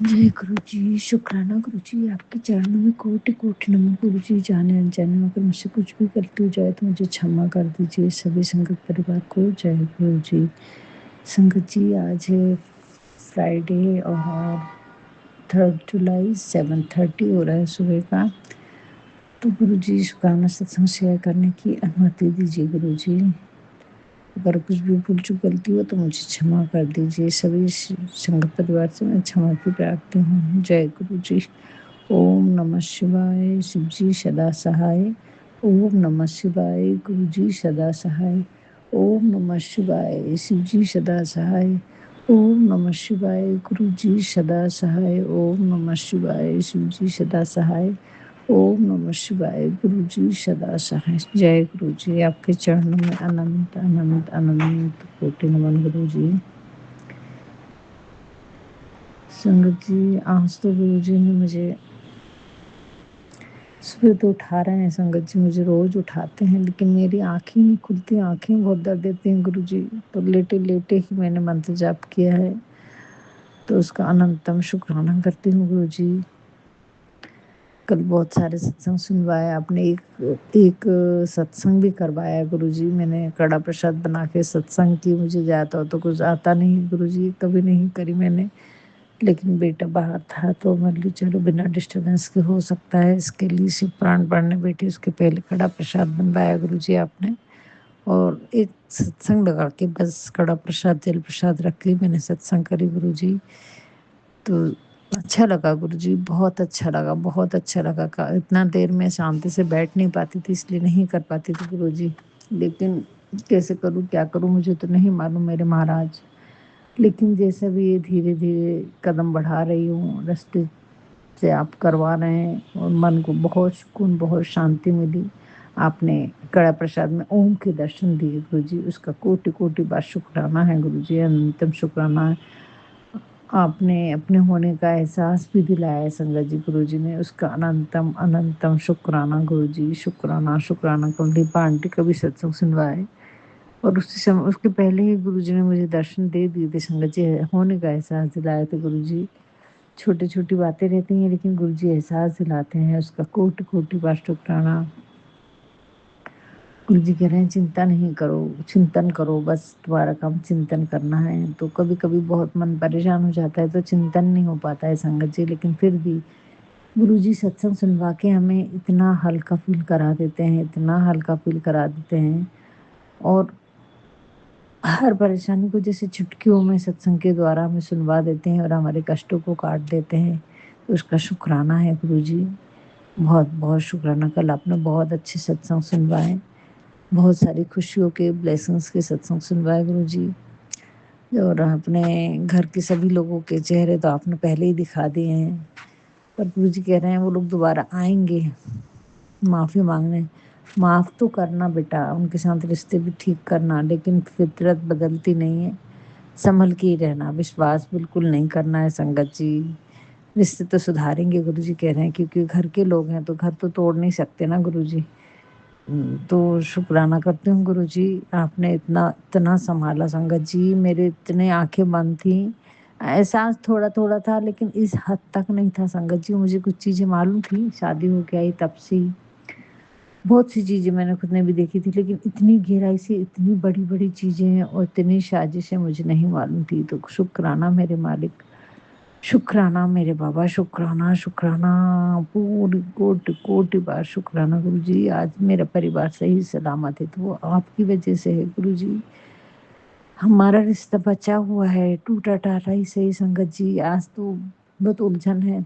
जय गुरु जी। शुक्राना गुरु जी, आपके चरणों में कोटि कोटि नमन गुरु जी। जाने अनजाने में अगर मुझसे कुछ भी गलती हो जाए तो मुझे क्षमा कर दीजिए। सभी संगत परिवार को जय गुरु जी। संगत जी, आज है फ्राइडे और 3 जुलाई 7:30 हो रहा है सुबह का। तो गुरु जी, शुक्राना सत्संग शेयर करने की अनुमति दीजिए गुरु जी। अगर कुछ भी भूल चूक गलती हो तो मुझे क्षमा कर दीजिए। सभी संगत परिवार से मैं क्षमा की प्रार्थी हूँ। जय गुरु जी। ओम नमः शिवाय। शिव जी सदा सहाय। ओम नमः शिवाय। गुरु जी सदा सहाय। ओम नमः शिवाय। शिव जी सदा सहाय। ओम नमः शिवाय। गुरु जी सदा सहाय। ओम नमः शिवाय। शिव जी सदा सहाय। ओम नमः शिवाय। गुरु जी सदा सहाय। जय गुरु जी। आपके चरणों में अनंत अनंत अनंत कोटि नमन गुरु जी। संगत जी, आज तो गुरु जी ने मुझे सुबह तो उठा रहे हैं। संगत जी मुझे रोज उठाते हैं, लेकिन मेरी आंखें नहीं खुलती। आंखें बहुत दर्द देती हैं गुरु जी। तो लेटे लेटे ही मैंने मंत्र जाप किया है, तो उसका अनंतम शुक्राना करती हूँ गुरु जी। कल बहुत सारे सत्संग सुनवाए आपने। एक सत्संग भी करवाया गुरु जी। मैंने कड़ा प्रसाद बना के सत्संग की। मुझे ज़्यादा तो कुछ आता नहीं गुरु जी, कभी नहीं करी मैंने। लेकिन बेटा बाहर था तो मैं बोली चलो बिना डिस्टरबेंस के हो सकता है, इसके लिए शिव पुराण पढ़ने बैठी। उसके पहले कड़ा प्रसाद बनवाया गुरु जी आपने, और एक सत्संग लगा के बस कड़ा प्रसाद जल प्रसाद रख के मैंने सत्संग करी गुरु जी। तो अच्छा लगा गुरु जी, बहुत अच्छा लगा, बहुत अच्छा लगा। इतना देर में शांति से बैठ नहीं पाती थी, इसलिए नहीं कर पाती थी गुरु जी। लेकिन कैसे करूँ, क्या करूँ, मुझे तो नहीं मालूम मेरे महाराज। लेकिन जैसे भी धीरे धीरे कदम बढ़ा रही हूँ, रास्ते से आप करवा रहे हैं, और मन को बहुत सुकून, बहुत शांति मिली। आपने कड़ा प्रसाद में ओम के दर्शन दिए गुरु जी, उसका कोटि कोटि बार शुक्राना है गुरु जी, अनंतम शुक्राना है। आपने अपने होने का एहसास भी दिलाया है संगत जी गुरु जी ने, उसका अनंतम अनंतम शुक्राना गुरु जी। शुक्राना शुक्राना। कुलदीप आंटी का भी सत्संग सुनवाए, और उसी समय उसके पहले ही गुरु जी ने मुझे दर्शन दे दिए थे। संगत जी होने का एहसास दिलाया था गुरु जी। छोटी छोटी बातें रहती हैं, लेकिन गुरु जी एहसास दिलाते हैं, उसका कोटि कोटि बार शुक्राना। गुरु जी कह रहे हैं चिंता नहीं करो, चिंतन करो, बस तुम्हारा काम चिंतन करना है। तो कभी कभी बहुत मन परेशान हो जाता है तो चिंतन नहीं हो पाता है संगत जी। लेकिन फिर भी गुरु जी सत्संग सुनवा के हमें इतना हल्का फील करा देते हैं, इतना हल्का फील करा देते हैं, और हर परेशानी को जैसे चुटकियों में सत्संग के द्वारा हमें सुनवा देते हैं और हमारे कष्टों को काट देते हैं। तो उसका शुक्राना है गुरु जी, बहुत बहुत शुक्राना। कल आपने बहुत अच्छे सत्संग सुनवाए, बहुत सारी खुशियों के, ब्लेसिंग्स के सत्संग सुनवाए गुरु जी। और अपने घर के सभी लोगों के चेहरे तो आपने पहले ही दिखा दिए हैं, पर गुरु जी कह रहे हैं वो लोग दोबारा आएंगे माफ़ी मांगने। माफ़ तो करना बेटा, उनके साथ रिश्ते भी ठीक करना, लेकिन फितरत बदलती नहीं है। संभल के ही रहना, विश्वास बिल्कुल नहीं करना है संगत जी। रिश्ते तो सुधारेंगे गुरु जी कह रहे हैं, क्योंकि घर के लोग हैं तो घर तो तोड़ नहीं सकते ना गुरु जी। तो शुक्राना करती हूँ गुरु जी, आपने इतना इतना संभाला संगत जी। मेरे इतने आंखें बंद थी, एहसास थोड़ा थोड़ा था, लेकिन इस हद तक नहीं था संगत जी। मुझे कुछ चीजें मालूम थी, शादी हो के आई तब से ही बहुत सी चीजें मैंने खुद ने भी देखी थी, लेकिन इतनी गहराई से इतनी बड़ी बड़ी चीजें और इतनी साजिशें मुझे नहीं मालूम थी। तो शुक्राना मेरे मालिक, शुक्राना मेरे बाबा, शुक्राना शुक्राना। पूरी कोटि कोटि बार शुक्राना गुरु जी। आज मेरा परिवार सही सलामत है तो वो आपकी वजह से है गुरु जी। हमारा रिश्ता बचा हुआ है, टूटा टाटा ही सही संगत जी। आज तो बहुत उलझन है,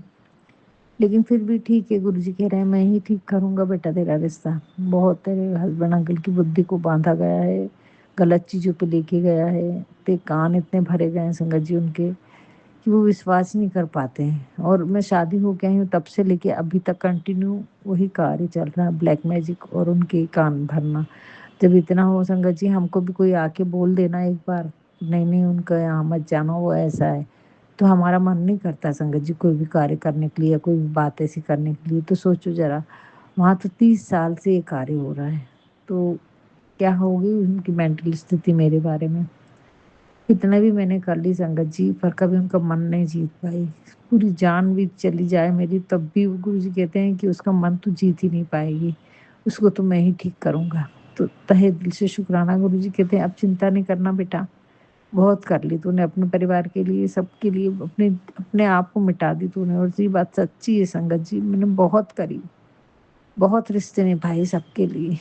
लेकिन फिर भी ठीक है। गुरु जी कह रहे हैं मैं ही ठीक करूंगा बेटा तेरा रिश्ता। बहुत तेरे हस्बैंड अंकल की बुद्धि को बांधा गया है, गलत चीजों पे लेके गया है। ते कान इतने भरे गए हैं संगत जी उनके, कि वो विश्वास नहीं कर पाते हैं। और मैं शादी हो गई हूँ तब से लेके अभी तक कंटिन्यू वही कार्य चल रहा है, ब्लैक मैजिक और उनके कान भरना। जब इतना हो संगत जी, हमको भी कोई आके बोल देना एक बार, नहीं नहीं उनका यहाँ मत जाना, वो ऐसा है, तो हमारा मन नहीं करता संगत जी कोई भी कार्य करने के लिए या कोई भी बात ऐसी करने के लिए। तो सोचो जरा, वहाँ तो 30 साल से ये कार्य हो रहा है, तो क्या होगी उनकी मेंटल स्थिति मेरे बारे में। कितना भी मैंने कर ली संगत जी, पर कभी उनका मन नहीं जीत पाई। पूरी जान भी चली जाए मेरी तब भी वो गुरुजी कहते हैं कि उसका मन तू जीत ही नहीं पाएगी, उसको तो मैं ही ठीक करूँगा। तो तहे दिल से शुक्राना, गुरुजी कहते हैं अब चिंता नहीं करना बेटा, बहुत कर ली तूने अपने परिवार के लिए, सबके लिए, अपने अपने आप को मिटा दी तूने। और ये बात सच्ची है संगत जी, मैंने बहुत करी, बहुत रिश्ते निभाए सबके लिए।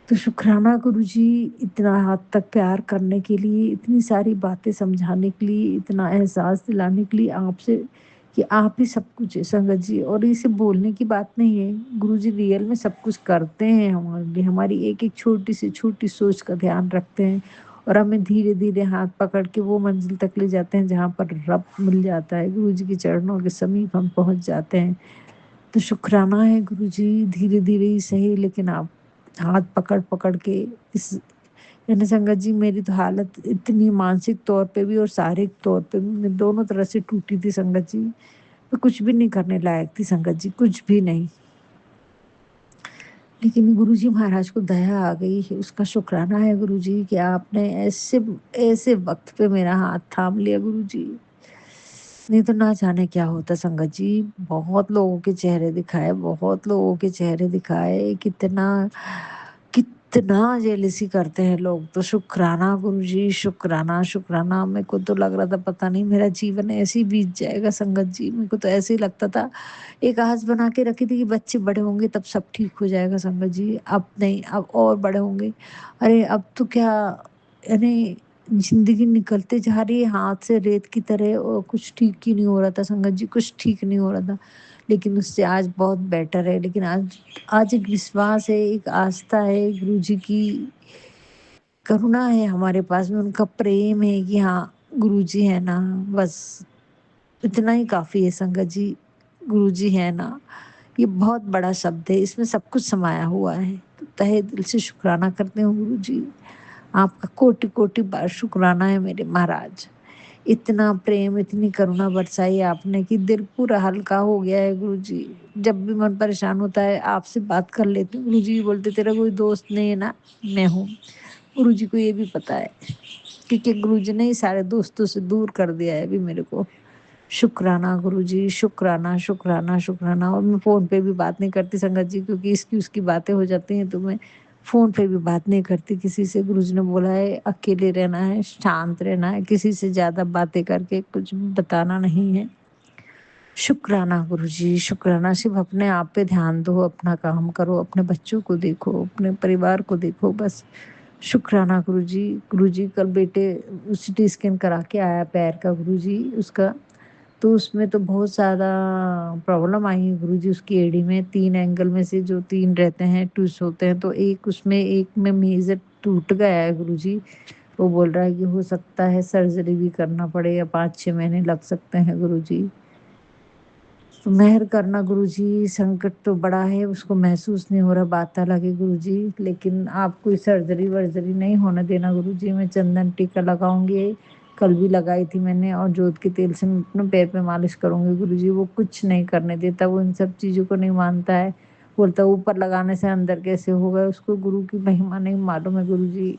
तो शुक्राना गुरुजी, इतना हद तक प्यार करने के लिए, इतनी सारी बातें समझाने के लिए, इतना एहसास दिलाने के लिए आपसे कि आप ही सब कुछ है संगत जी। और इसे बोलने की बात नहीं है, गुरुजी रियल में सब कुछ करते हैं हमारे लिए, हमारी एक-एक छोटी से छोटी सोच का ध्यान रखते हैं और हमें धीरे-धीरे हाथ पकड़ के वो मंजिल तक ले जाते हैं जहाँ पर रब मिल जाता है। गुरुजी के चरणों के समीप हम पहुँच जाते हैं। तो शुक्राना है गुरुजी, धीरे-धीरे ही सही लेकिन आप हाथ पकड़-पकड़ के इस यानी संगत जी, मेरी तो हालत इतनी मानसिक तौर पे भी और शारीरिक तौर पे भी मैं दोनों तरह से टूटी थी संगत जी। मैं कुछ भी नहीं करने लायक थी संगत जी, कुछ भी नहीं। लेकिन गुरुजी महाराज को दया आ गई है, उसका शुक्राना है गुरुजी कि आपने ऐसे ऐसे वक़्त पे मेरा हाथ थाम लिया गुरुजी। नहीं तो ना जाने क्या होता संगत जी। बहुत लोगों के चेहरे दिखाए, बहुत लोगों के चेहरे दिखाए, कितना कितना जेलसी करते हैं लोग। तो शुक्राना गुरुजी, शुक्राना, शुक्राना। मेरे को तो लग रहा था पता नहीं मेरा जीवन ऐसे ही बीत जाएगा संगत जी। मेरे को तो ऐसे ही लगता था, एक आस बना के रखी थी कि बच्चे बड़े होंगे तब सब ठीक हो जाएगा संगत जी। अब नहीं, अब और बड़े होंगे। अरे अब तो क्या, यानी ज़िंदगी निकलते जा रही है हाथ से रेत की तरह और कुछ ठीक ही नहीं हो रहा था संगत जी, कुछ ठीक नहीं हो रहा था। लेकिन उससे आज बहुत बेटर है। लेकिन आज आज एक विश्वास है, एक आस्था है, गुरुजी की करुणा है हमारे पास में, उनका प्रेम है कि हाँ, गुरुजी है ना, बस इतना ही काफ़ी है संगत जी। गुरुजी है ना, ये बहुत बड़ा शब्द है, इसमें सब कुछ समाया हुआ है। तो तहे दिल से शुक्राना करती हूँ गुरुजी। आपका कोटि-कोटि बार शुक्राना है मेरे महाराज। इतना प्रेम, इतनी करुणा बरसाई आपने कि दिल पूरा हल्का हो गया है गुरुजी। जब भी मन परेशान होता है आपसे बात कर लेती हूँ, गुरुजी बोलते तेरा कोई दोस्त नहीं है ना? मैं हूँ। गुरुजी को ये भी पता है क्योंकि गुरुजी ने ही सारे दोस्तों से दूर कर दिया है अभी मेरे को। शुक्राना गुरुजी, शुक्राना, शुक्राना, शुक्राना। और मैं फ़ोन पे भी बात नहीं करती संगत जी, क्योंकि इसकी उसकी बातें हो जाती हैं, तो मैं फ़ोन पे भी बात नहीं करती किसी से। गुरुजी ने बोला है अकेले रहना है, शांत रहना है, किसी से ज़्यादा बातें करके कुछ भी बताना नहीं है। शुक्राना गुरुजी, शुक्राना। सिर्फ़ अपने आप पे ध्यान दो, अपना काम करो, अपने बच्चों को देखो, अपने परिवार को देखो बस। शुक्राना गुरुजी। गुरुजी कल बेटे सिटी स्कैन करा के आया पैर का गुरुजी उसका। तो उसमें तो बहुत ज़्यादा प्रॉब्लम आई है गुरुजी उसकी एड़ी में। 3 एंगल में से जो 3 रहते हैं, ट्विस्ट होते हैं, तो एक में मेजर टूट गया है गुरुजी। वो बोल रहा है कि हो सकता है सर्जरी भी करना पड़े या 5-6 महीने लग सकते हैं गुरुजी। तो मेहर करना गुरुजी, संकट तो बड़ा है, उसको महसूस नहीं हो रहा, बात अलग है गुरुजी, लेकिन आप कोई सर्जरी-वर्जरी नहीं होने देना गुरुजी। मैं चंदन टीका लगाऊँगी, कल भी लगाई थी मैंने, और जोत के तेल से मैं अपने पैर पे मालिश करूँगी गुरुजी। वो कुछ नहीं करने देता, वो इन सब चीज़ों को नहीं मानता है। बोलता है ऊपर लगाने से अंदर कैसे होगा, उसको गुरु की महिमा नहीं मालूम है गुरुजी।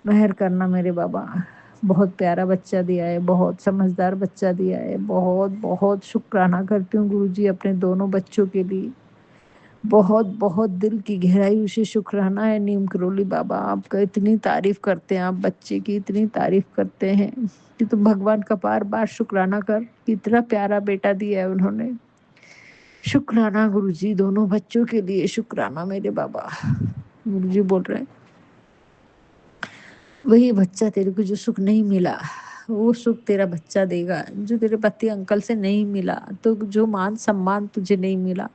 मेहर करना मेरे बाबा। बहुत प्यारा बच्चा दिया है, बहुत समझदार बच्चा दिया है। बहुत-बहुत शुक्राना करती हूँ गुरुजी अपने दोनों बच्चों के लिए। बहुत-बहुत दिल की गहराई से शुक्राना है नीम करोली बाबा आपका। इतनी तारीफ़ करते हैं आप बच्चे की, इतनी तारीफ़ करते हैं कि तुम भगवान का बार-बार शुक्राना कर कि इतना प्यारा बेटा दिया है उन्होंने। शुक्राना गुरुजी, दोनों बच्चों के लिए शुक्राना मेरे बाबा। गुरुजी बोल रहे हैं वही बच्चा तेरे को जो सुख नहीं मिला, वो सुख तेरा बच्चा देगा, जो तेरे पति अंकल से नहीं मिला, तो जो मान-सम्मान तुझे नहीं मिला,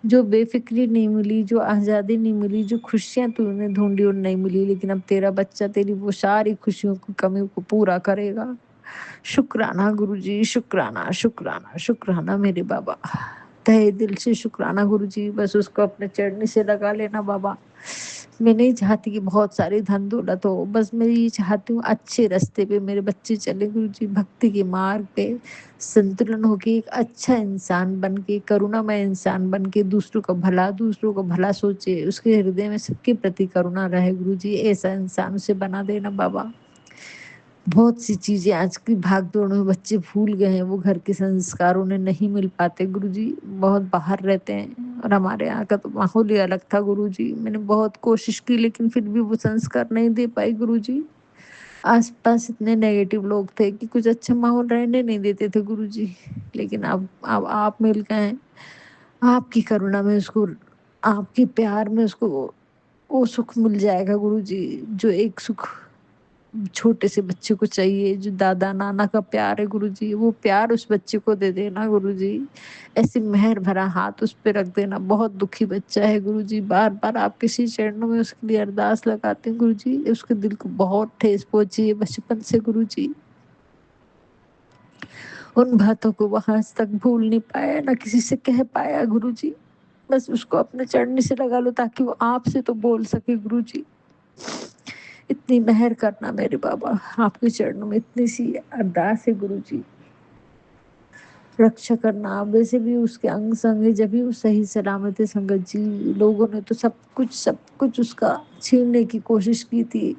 जो बेफ़िक्री नहीं मिली, जो आज़ादी नहीं मिली, जो खुशियाँ तूने ढूँढी और नहीं मिली, लेकिन अब तेरा बच्चा तेरी वो सारी खुशियों की कमियों को पूरा करेगा। शुक्राना गुरुजी, शुक्राना, शुक्राना, शुक्राना मेरे बाबा। तहे दिल से शुक्राना गुरुजी, बस उसको अपने चरनी से लगा लेना बाबा। मैं नहीं चाहती कि बहुत सारी धन दौलत हो, बस मैं ये चाहती हूँ अच्छे रास्ते पे मेरे बच्चे चले गुरुजी, भक्ति के मार्ग पे संतुलन होके एक अच्छा इंसान बन के, करुणामय इंसान बन के, दूसरों का भला सोचे, उसके हृदय में सबके प्रति करुणा रहे गुरुजी, ऐसा इंसान उसे बना देना बाबा। बहुत सी चीजें आज की भाग-दौड़ में बच्चे भूल गए हैं, वो घर के संस्कार उन्हें नहीं मिल पाते गुरुजी, बहुत बाहर रहते हैं और हमारे यहाँ का तो माहौल ही अलग था गुरुजी। मैंने बहुत कोशिश की लेकिन फिर भी वो संस्कार नहीं दे पाई गुरुजी। आस-पास इतने नेगेटिव लोग थे कि कुछ अच्छा माहौल रहने नहीं देते थे गुरुजी। लेकिन अब आप मिल गए हैं, आपकी करुणा में उसको, आपके प्यार में उसको वो सुख मिल जाएगा गुरुजी, जो एक सुख छोटे से बच्चे को चाहिए, जो दादा नाना का प्यार है गुरुजी, वो प्यार उस बच्चे को दे देना गुरुजी। ऐसे मेहर भरा हाथ उस पे रख देना। बहुत दुखी बच्चा है गुरुजी, बार बार आपके श्री चरणों में उसके लिए अरदास लगाते हैं गुरुजी, उसके दिल को बहुत ठेस पहुंची है बचपन से गुरुजी। उन बातों को वो आज तक भूल नहीं पाया, ना किसी से कह पाया गुरुजी। बस उसको अपने चढ़ने से लगा लो ताकि वो आपसे तो बोल सके गुरुजी। इतनी मेहर करना मेरे बाबा, आपके चरणों में इतनी सी अरदास है गुरुजी, रक्षा करना आप। वैसे भी उसके अंग संग है, जब भी वो सही सलामत है संगत जी। लोगों ने तो सब कुछ उसका छीनने की कोशिश की थी,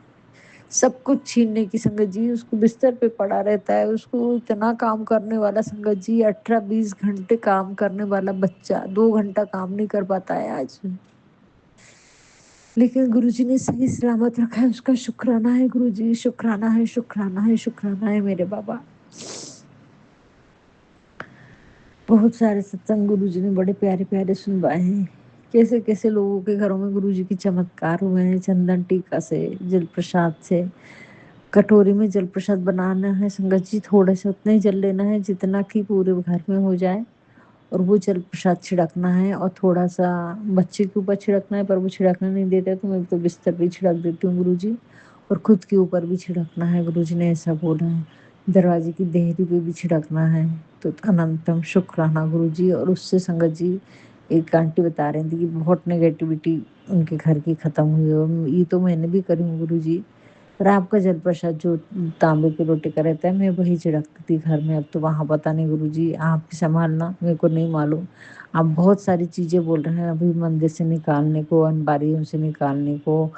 सब कुछ छीनने की संगत जी। उसको बिस्तर पे पड़ा रहता है, उसको इतना काम करने वाला संगत जी, 18-20 घंटे काम करने वाला बच्चा 2 घंटा काम नहीं कर पाता है आज। लेकिन गुरुजी ने सही सलामत रखा है, उसका शुक्राना है गुरुजी, शुक्राना है, शुक्राना है, शुक्राना है मेरे बाबा। बहुत सारे सत्संग गुरुजी ने बड़े प्यारे प्यारे सुनवाए हैं। कैसे कैसे लोगों के घरों में गुरुजी की चमत्कार हुए हैं, चंदन टीका से, जल प्रसाद से। कटोरी में जल प्रसाद बनाना है संगत जी, थोड़े से उतना ही जल लेना है जितना कि पूरे घर में हो जाए, और वो जल प्रसाद छिड़कना है, और थोड़ा सा बच्चे के ऊपर छिड़कना है, पर वो छिड़कने नहीं देते तो मैं तो बिस्तर पे छिड़क देती हूँ गुरुजी, और खुद के ऊपर भी छिड़कना है गुरुजी ने ऐसा बोला है। दरवाजे की देहरी पे भी छिड़कना है। तो अनंतम शुक्राना गुरुजी। और उससे संगत जी, एक आंटी बता रही थी कि बहुत नेगेटिविटी उनके घर की खत्म हुई है, और ये तो मैंने भी करी हूँ गुरुजी। पर आपका जल प्रसाद जो तांबे के लोटे का रहता है, मैं वही छिड़कती थी घर में। अब तो वहाँ पता नहीं गुरुजी, आप ही संभालना, मेरे को नहीं मालूम। आप बहुत सारी चीजें बोल रहे हैं अभी, मंदिर से निकालने को, अलमारियों से निकालने को,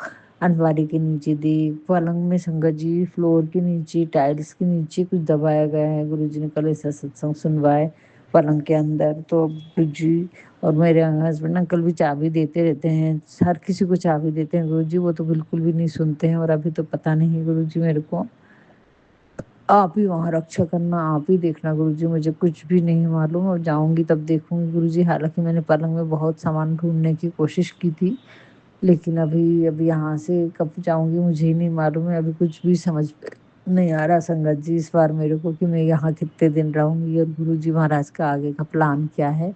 अलमारी के नीचे देख, पलंग में संगत जी, फ्लोर के नीचे, टाइल्स के नीचे कुछ दबाया गया है। गुरुजी ने कल ऐसा सत्संग सुनवाए, पलंग के अंदर तो गुरुजी। और मेरे हस्बैंड अंकल भी चाबी देते रहते हैं, हर किसी को चाबी देते हैं गुरुजी, वो तो बिल्कुल भी नहीं सुनते हैं। और अभी तो पता नहीं गुरुजी मेरे को, आप ही वहाँ रक्षा करना, आप ही देखना गुरुजी, मुझे कुछ भी नहीं मालूम, और जाऊंगी तब देखूंगी गुरुजी। हालांकि मैंने पलंग में बहुत सामान ढूंढने की कोशिश की थी, लेकिन अभी अभी यहाँ से कब जाऊंगी मुझे ही नहीं मालूम है। अभी कुछ भी समझ नहीं आ रहा संगत जी इस बार मेरे को, कि मैं यहाँ कितने दिन रहूंगी और गुरुजी महाराज का आगे का प्लान क्या है,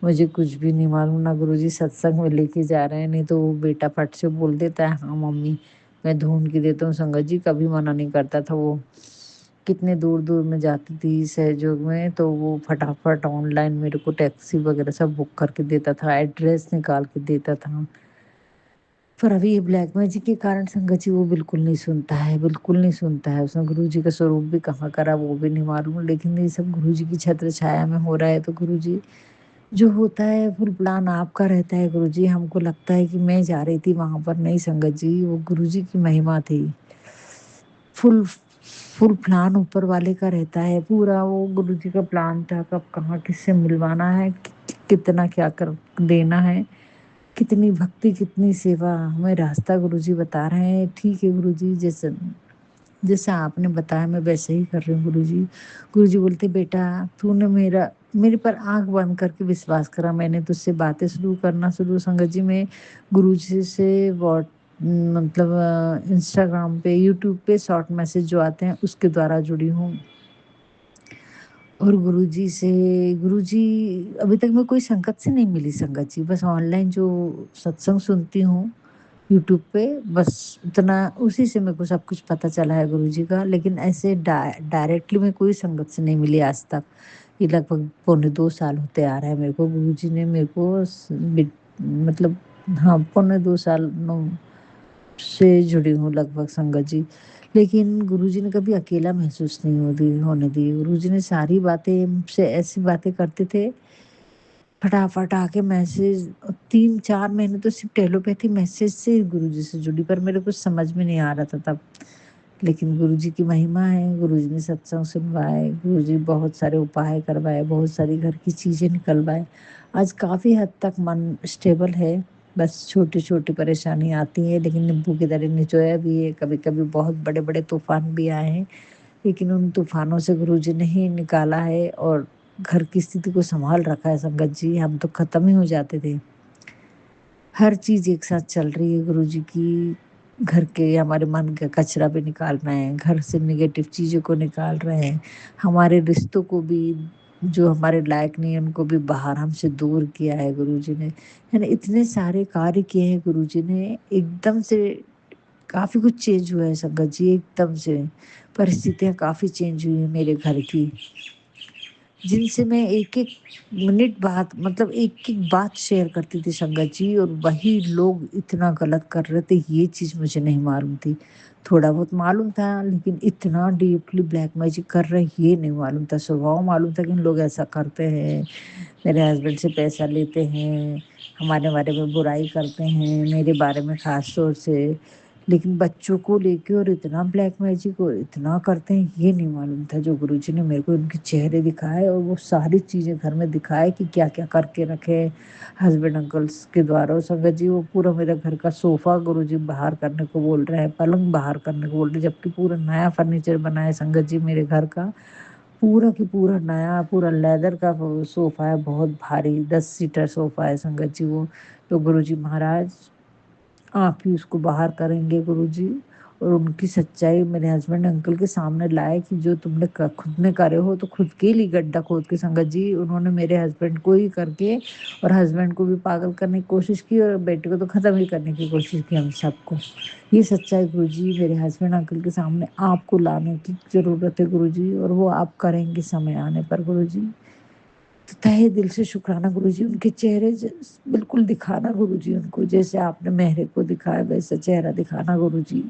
मुझे कुछ भी नहीं मालूम। ना गुरुजी सत्संग में लेके जा रहे हैं, नहीं तो वो बेटा फट से बोल देता है हाँ मम्मी मैं ढूंढ के देता हूँ। संगत जी कभी मना नहीं करता था वो। कितने दूर दूर में जाती थी सहयोग में, तो वो फटाफट ऑनलाइन मेरे को टैक्सी वगैरह सब बुक करके देता था, एड्रेस निकाल के देता था। पर अभी ये ब्लैक मैजिक के कारण संगत जी वो बिल्कुल नहीं सुनता है, बिल्कुल नहीं सुनता है। उसने गुरु जी का स्वरूप भी कहाँ करा वो भी नहीं मालूम, लेकिन ये सब गुरु जी की छत्र छाया में हो रहा है। तो गुरु जी जो होता है फुल प्लान आपका रहता है गुरु जी। हमको लगता है कि मैं जा रही थी वहां पर, नहीं संगत जी वो गुरु जी की महिमा थी। फुल फुल प्लान ऊपर वाले का रहता है पूरा, वो गुरु जी का प्लान था कब कहाँ किससे मिलवाना है, कितना क्या कर देना है, कितनी भक्ति कितनी सेवा, हमें रास्ता गुरुजी बता रहे हैं। ठीक है गुरुजी, जैसे जैसा आपने बताया मैं वैसे ही कर रही हूँ गुरुजी। गुरुजी बोलते बेटा तूने मेरे पर आंख बंद करके विश्वास करा, मैंने तुझसे बातें शुरू करना शुरू संगत जी में गुरुजी से व्हाट मतलब इंस्टाग्राम पे, यूट्यूब पे शॉर्ट मैसेज जो आते हैं उसके द्वारा जुड़ी हूँ। और गुरुजी से, गुरुजी अभी तक मैं कोई संगत से नहीं मिली संगत जी, बस ऑनलाइन जो सत्संग सुनती हूँ यूट्यूब पे, बस उतना उसी से मेरे को सब कुछ पता चला है गुरुजी का। लेकिन ऐसे डायरेक्टली मैं कोई संगत से नहीं मिली आज तक। ये लगभग पौने 2 साल होते आ रहा है मेरे को, गुरुजी ने मेरे को मतलब हाँ पौने 2 साल नो से जुड़ी हूँ लगभग संगत जी। लेकिन गुरुजी ने कभी अकेला महसूस नहीं होने दी। गुरुजी ने सारी बातें मुझसे ऐसी बातें करते थे, फटाफट आके मैसेज 3-4 महीने तो सिर्फ़ टेलीपैथी मैसेज से ही गुरुजी से जुड़ी, पर मेरे कुछ समझ में नहीं आ रहा था तब। लेकिन गुरुजी की महिमा है, गुरुजी ने सत्संग सुनवाए, गुरुजी बहुत सारे उपाय करवाए, बहुत सारी घर की चीज़ें निकलवाए। आज काफ़ी हद तक मन स्टेबल है, बस छोटी-छोटी परेशानी आती है, लेकिन नींबू की तरह निचोया भी है, कभी-कभी बहुत बड़े-बड़े तूफ़ान भी आए हैं, लेकिन उन तूफ़ानों से गुरुजी ने ही निकाला है और घर की स्थिति को सँभाल रखा है संगत जी, हम तो ख़त्म ही हो जाते थे। हर चीज़ एक साथ चल रही है गुरुजी की, घर के हमारे मन का कचरा भी निकाल रहे हैं, घर से नेगेटिव चीज़ों को निकाल रहे हैं, हमारे रिश्तों को भी जो हमारे लायक नहीं है उनको भी बाहर हमसे दूर किया है गुरुजी ने। यानी इतने सारे कार्य किए हैं गुरुजी ने, एकदम से काफ़ी कुछ चेंज हुआ है संगत जी, एकदम से। परिस्थितियाँ काफ़ी चेंज हुई हैं मेरे घर की। जिनसे मैं एक-एक मिनट बाद मतलब एक-एक बात शेयर करती थी संगत जी और वही लोग इतना गलत कर रहे थे, ये चीज़ मुझे नहीं मालूम थी। थोड़ा बहुत मालूम था लेकिन इतना डीपली ब्लैक मैजिक कर रहे हैं ये नहीं मालूम था। स्वभाव मालूम था कि इन लोग ऐसा करते हैं, मेरे हस्बैंड से पैसा लेते हैं, हमारे बारे में बुराई करते हैं, मेरे बारे में ख़ास तौर से। लेकिन बच्चों को लेके और इतना ब्लैक मैजिक और इतना करते हैं ये नहीं मालूम था। जो गुरुजी ने मेरे को उनके चेहरे दिखाए और वो सारी चीज़ें घर में दिखाए कि क्या-क्या करके रखे हैं हस्बैंड अंकल्स के द्वारा। और संगत जी वो पूरा मेरा घर का सोफ़ा गुरुजी बाहर करने को बोल रहे हैं, पलंग बाहर करने को बोल रहे हैं, जबकि पूरा नया फर्नीचर बना है संगत जी मेरे घर का। पूरा की पूरा नया पूरा लेदर का वो सोफ़ा है, बहुत भारी 10 सीटर सोफ़ा है संगत जी वो। तो गुरुजी महाराज आप ही उसको बाहर करेंगे गुरुजी और उनकी सच्चाई मेरे हस्बैंड अंकल के सामने लाए कि जो तुमने खुद ने करे हो तो खुद के लिए गड्ढा खोद के संगत जी उन्होंने मेरे हस्बैंड को ही करके और हस्बैंड को भी पागल करने की कोशिश की और बेटे को तो ख़त्म ही करने की कोशिश की हम सबको। ये सच्चाई गुरुजी मेरे हस्बैंड अंकल के सामने आपको लाने की ज़रूरत है गुरुजी और वो आप करेंगे समय आने पर गुरुजी। तो तहे दिल से शुक्राना गुरुजी, उनके चेहरे बिल्कुल दिखाना गुरुजी उनको, जैसे आपने मेहरे को दिखाया वैसा चेहरा दिखाना गुरुजी।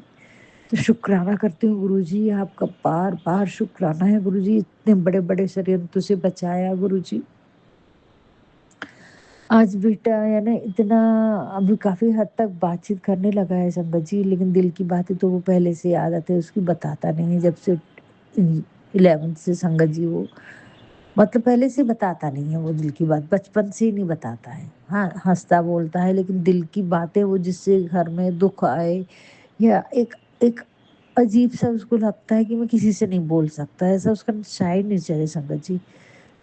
तो शुक्राना करती हूँ गुरुजी, आपका बार-बार शुक्राना है गुरुजी, इतने बड़े-बड़े षड्यंत्रों से बचाया गुरुजी। आज बेटा यानी इतना अभी काफ़ी हद तक बातचीत करने लगा है संगत जी, लेकिन दिल की बातें तो वो पहले से आदत है उसकी, बताता नहीं है जब से 11th से संगत जी वो मतलब पहले से बताता नहीं है वो दिल की बात, बचपन से ही नहीं बताता है। हाँ, हँसता बोलता है लेकिन दिल की बातें वो जिससे घर में दुःख आए या एक एक अजीब-सा उसको लगता है कि मैं किसी से नहीं बोल सकता, ऐसा उसका शाय नेचर है संगत जी।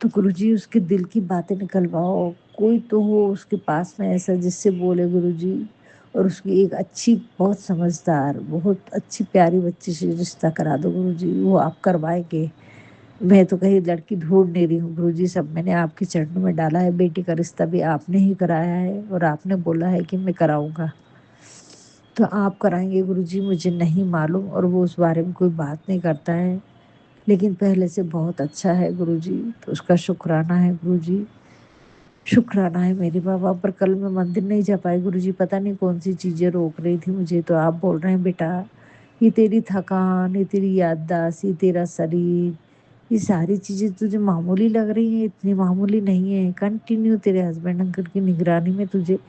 तो गुरुजी उसके दिल की बातें निकलवाओ, कोई तो हो उसके पास में ऐसा जिससे बोले गुरुजी और उसकी एक अच्छी बहुत समझदार, बहुत अच्छी प्यारी बच्ची से रिश्ता करा दो गुरुजी, वो आप करवाएँगे। मैं तो कहीं लड़की ढूँढ नहीं रही हूँ गुरुजी, सब मैंने आपके चरणों में डाला है, बेटी का रिश्ता भी आपने ही कराया है और आपने बोला है कि मैं कराऊँगा। तो आप कराएँगे गुरुजी मुझे नहीं मालूम और वो उस बारे में कोई बात नहीं करता है, लेकिन पहले से बहुत अच्छा है गुरुजी, तो उसका शुक्राना है गुरुजी। शुक्राना है मेरे बाबा, पर कल मैं मंदिर नहीं जा पाई गुरुजी, पता नहीं कौन-सी चीज़ें रोक रही थी मुझे, तो आप बोल रहे हैं बेटा, ये तेरी थकान, ये तेरी याददाश्त, ये तेरा शरीर, ये सारी चीज़ें तुझे मामूली लग रही हैं, इतनी मामूली नहीं है। कंटिन्यू तेरे हस्बैंड अंकल की निगरानी में तुझे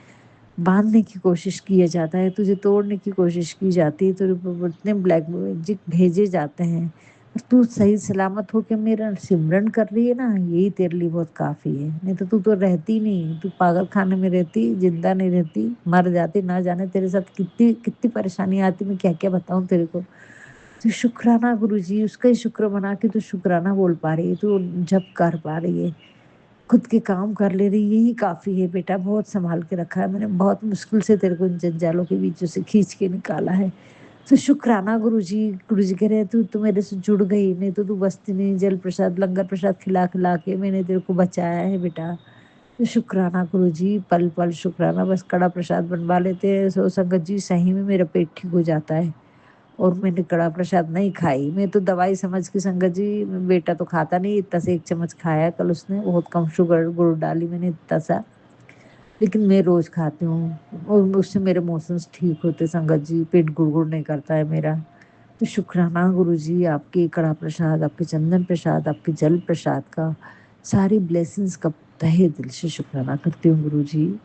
बाँधने की कोशिश किया जाता है, तुझे तोड़ने की कोशिश की जाती है, तेरे ऊपर इतने ब्लैक मैजिक भेजे जाते हैं। और तू सही सलामत होके मेरा सिमरन कर रही है ना, यही तेरे लिए बहुत काफ़ी है। नहीं तो तू तो रहती नहीं, तू पागल खाने में रहती, ज़िंदा नहीं रहती, मर जाती, ना जाने तेरे साथ कितनी कितनी परेशानी आती, मैं क्या-क्या बताऊँ तेरे को। तो शुक्राना गुरुजी, उसका ही शुक्र मना के तू शुक्राना बोल पा रही है, तू जप कर पा रही है। खुद के काम कर ले रही यही काफ़ी है बेटा, बहुत सँभाल के रखा है मैंने, बहुत मुश्किल से तेरे को इन जंजालों के बीचों से खींच के निकाला है। तो शुक्राना गुरुजी, गुरुजी कह रहे हैं तू तो मेरे से जुड़ गई, नहीं तो तू बचती नहीं, जल प्रसाद, लंगर प्रसाद खिला-खिला के मैंने तेरे को बचाया है बेटा। तो शुक्राना गुरुजी, पल-पल शुक्राना, बस कड़ा प्रसाद बनवा लेते हैं, सो संगत जी सही में मेरा पेट ठीक हो जाता है। और मैंने कड़ा प्रसाद नहीं खाई, मैं तो दवाई समझ के संगत जी बेटा तो खाता नहीं, इतना सा 1 चम्मच खाया कल उसने, बहुत कम शुगर गुड़ डाली मैंने इतना सा। लेकिन मैं रोज़ खाती हूँ और उससे मेरे मौसम्स ठीक होते संगत जी, पेट गुड़गुड़ नहीं करता है मेरा। तो शुक्राना गुरुजी आपके कड़ा प्रसाद, आपके चंदन प्रसाद, आपके जल प्रसाद का, सारी ब्लेसिंग्स का तहे दिल से शुक्राना करती हूँ गुरुजी।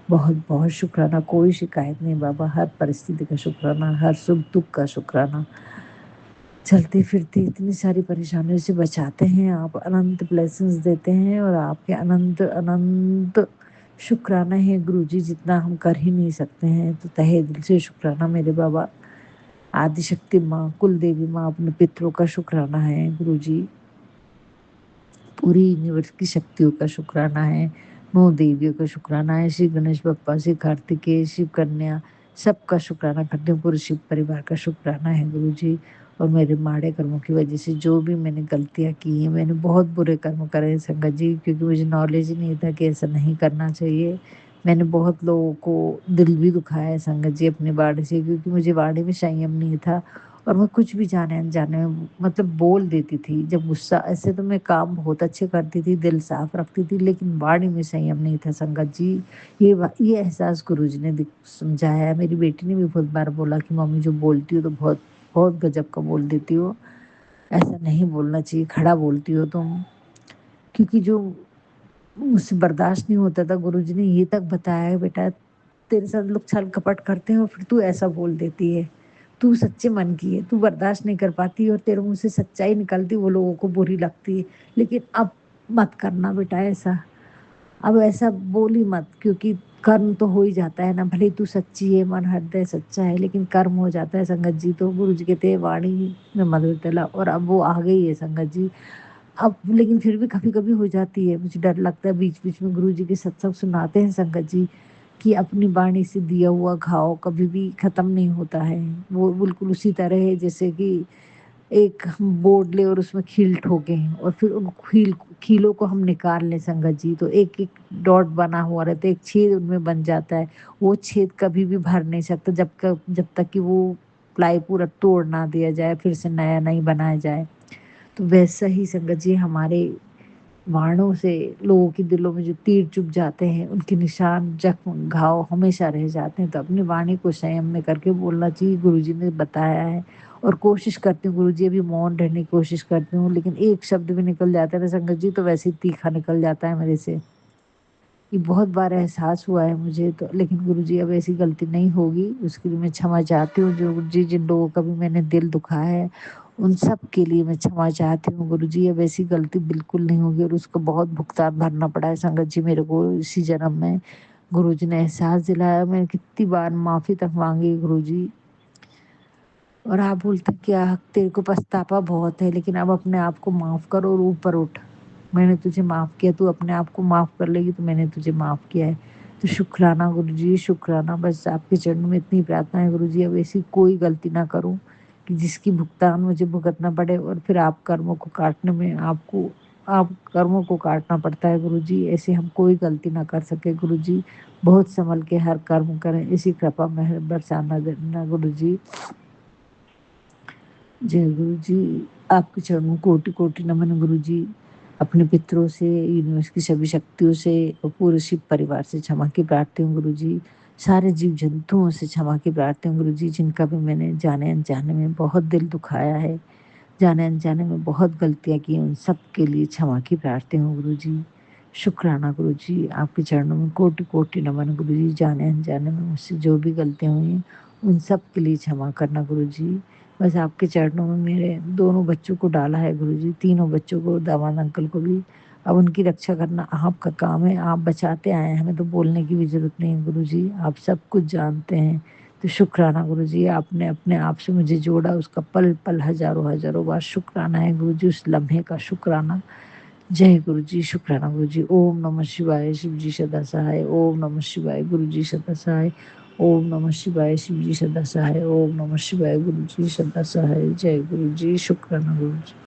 बहुत-बहुत शुक्राना, कोई शिकायत नहीं बाबा, हर परिस्थिति का शुक्राना, हर सुख-दुःख का शुक्राना। चलते-फिरते इतनी सारी परेशानियों से बचाते हैं आप, अनंत ब्लेसिंग्स देते हैं और आपके अनंत अनंत शुक्राना है गुरुजी, जितना हम कर ही नहीं सकते हैं। तो तहे दिल से शुक्राना मेरे बाबा। आदिशक्ति माँ, कुलदेवी माँ, अपने पितरों का शुक्राना है गुरुजी। पूरी यूनिवर्स की शक्तियों का शुक्राना है, 9 देवियों का शुक्राना है, श्री गणेश बप्पा, श्री कार्तिकेय, शिव कन्या, सबका शुक्राना करती हूँ, पूरे शिव परिवार का शुक्राना है गुरुजी। और मेरे माड़े कर्मों की वजह से जो भी मैंने गलतियाँ की हैं, मैंने बहुत बुरे कर्म करे हैं संगत जी, क्योंकि मुझे नॉलेज ही नहीं था कि ऐसा नहीं करना चाहिए। मैंने बहुत लोगों को दिल भी दुखाया है संगत जी अपनी वाणी से, क्योंकि मुझे वाणी में संयम नहीं था और मैं कुछ भी जाने-अनजाने में मतलब बोल देती थी। जब गुस्सा ऐसे तो मैं काम बहुत अच्छे करती थी, दिल साफ रखती थी, लेकिन वाणी में संयम नहीं था संगत जी। ये एहसास गुरुजी ने समझाया है। मेरी बेटी ने भी बहुत बार बोला कि मम्मी जो बोलती हो तो बहुत बहुत गज़ब का बोल देती हो। ऐसा नहीं बोलना चाहिए, खड़ा बोलती हो तुम। क्योंकि जो मुझसे बर्दाश्त नहीं होता था, गुरुजी ने ये तक बताया है, बेटा तेरे साथ लोग छल कपट करते हैं और फिर तू ऐसा बोल देती है। तू सच्चे मन की है, तू बर्दाश्त नहीं कर पाती और तेरे मुँह से सच्चाई निकलती वो लोगों को बुरी लगती है। लेकिन अब मत करना बेटा ऐसा, अब ऐसा बोल ही मत, क्योंकि कर्म तो हो ही जाता है ना, भले ही तू सच्ची है, मन हृदय सच्चा है, लेकिन कर्म हो जाता है संगत जी। तो गुरुजी कहते हैं वाणी में मधुर तला, और अब वो आ गई है संगत जी। अब लेकिन फिर भी कभी-कभी हो जाती है, मुझे डर लगता है, बीच-बीच में गुरुजी के सत्संग सुनाते हैं संगत जी कि अपनी वाणी से दिया हुआ घाव कभी भी खत्म नहीं होता है। वो बिल्कुल उसी तरह है जैसे कि एक हम बोर्ड लें और उसमें खील ठोकें और फिर उन खीलों को हम निकाल लें संगत जी, तो एक-एक डॉट बना हुआ रहता है, एक छेद उनमें बन जाता है। वो छेद कभी भी भर नहीं सकता जब तक कि वो प्लाई पूरा तोड़ ना दिया जाए, फिर से नया नहीं बनाया जाए। तो वैसा ही संगत जी हमारे वाणों से लोगों के दिलों में जो तीर चुभ जाते हैं, उनके निशान, जख्म, घाव हमेशा रह जाते हैं। तो अपनी वाणी को संयम में करके बोलना चाहिए, गुरुजी ने बताया है। और कोशिश करती हूँ गुरुजी, अभी मौन रहने की कोशिश करती हूँ, लेकिन एक शब्द भी निकल जाता है ना संगत जी, तो वैसे ही तीखा निकल जाता है मेरे से। ये बहुत बार एहसास हुआ है मुझे तो, लेकिन गुरुजी अब ऐसी गलती नहीं होगी, उसके लिए मैं क्षमा चाहती हूँ। जो जी जिन लोगों का भी मैंने दिल दुखाया है, उन सब के लिए मैं क्षमा चाहती हूँ गुरुजी, अब ऐसी गलती बिल्कुल नहीं होगी और उसका बहुत भुगतान भरना पड़ा है संगत जी मेरे को इसी जन्म में। गुरुजी ने एहसास दिलाया, मैंने कितनी बार माफ़ी तक माँगी गुरुजी, और आप बोलते क्या तेरे को पछतावा बहुत है, लेकिन अब अपने आप को माफ़ करो और ऊपर उठ। मैंने तुझे माफ़ किया, तू अपने आप को माफ़ कर लेगी तो मैंने तुझे माफ़ किया है। तो शुक्राना गुरुजी, शुक्राना, बस आपके चरणों में इतनी प्रार्थना है गुरुजी, अब ऐसी कोई गलती ना करूँ कि जिसकी भुगतान मुझे भुगतना पड़े और फिर आप कर्मों को काटने में आप कर्मों को काटना पड़ता है गुरुजी, ऐसे हम कोई गलती ना कर सके गुरुजी। बहुत सँभल के हर कर्म करें, इसी कृपा मेहर बरसाना देना गुरुजी। जय गुरु जी, आपके चरणों में कोटि-कोटि नमन गुरु जी। अपने पितरों से, यूनिवर्स की सभी शक्तियों से और पूरे शिव परिवार से क्षमा की प्रार्थी हूँ गुरु जी। सारे जीव-जंतुओं से क्षमा की प्रार्थी हूँ गुरु जी, जिनका भी मैंने जाने-अनजाने में बहुत दिल दुखाया है, जाने-अनजाने में बहुत गलतियाँ की हैं, उन सब के लिए क्षमा की प्रार्थी हूँ गुरु जी। शुक्राना गुरु जी, आपके चरणों में कोटि-कोटि नमन गुरु जी। जाने-अनजाने में मुझसे जो भी गलतियाँ हुई हैं, उन सब के लिए क्षमा करना गुरु जी। बस आपके चरणों में मेरे दोनों बच्चों को डाला है गुरुजी, तीनों बच्चों को, दामाद अंकल को भी। अब उनकी रक्षा करना आपका काम है, आप बचाते आए हैं, हमें तो बोलने की भी ज़रूरत नहीं है गुरुजी, आप सब कुछ जानते हैं। तो शुक्राना गुरुजी, आपने अपने आप से मुझे जोड़ा, उसका पल-पल, हज़ारों-हज़ारों बार शुक्राना है गुरुजी, उस लम्हे का शुक्राना। जय गुरुजी, शुक्राना गुरुजी। ओम नमः शिवाय, शिव जी सदा सहाय। ओम नमः शिवाय, गुरुजी सदा सहाय। ओम नमः शिवाय, शिव जी सदा सहाय। ओम नमः शिवाय, गुरुजी सदा सहाय। जय गुरुजी, शुक्राना गुरुजी।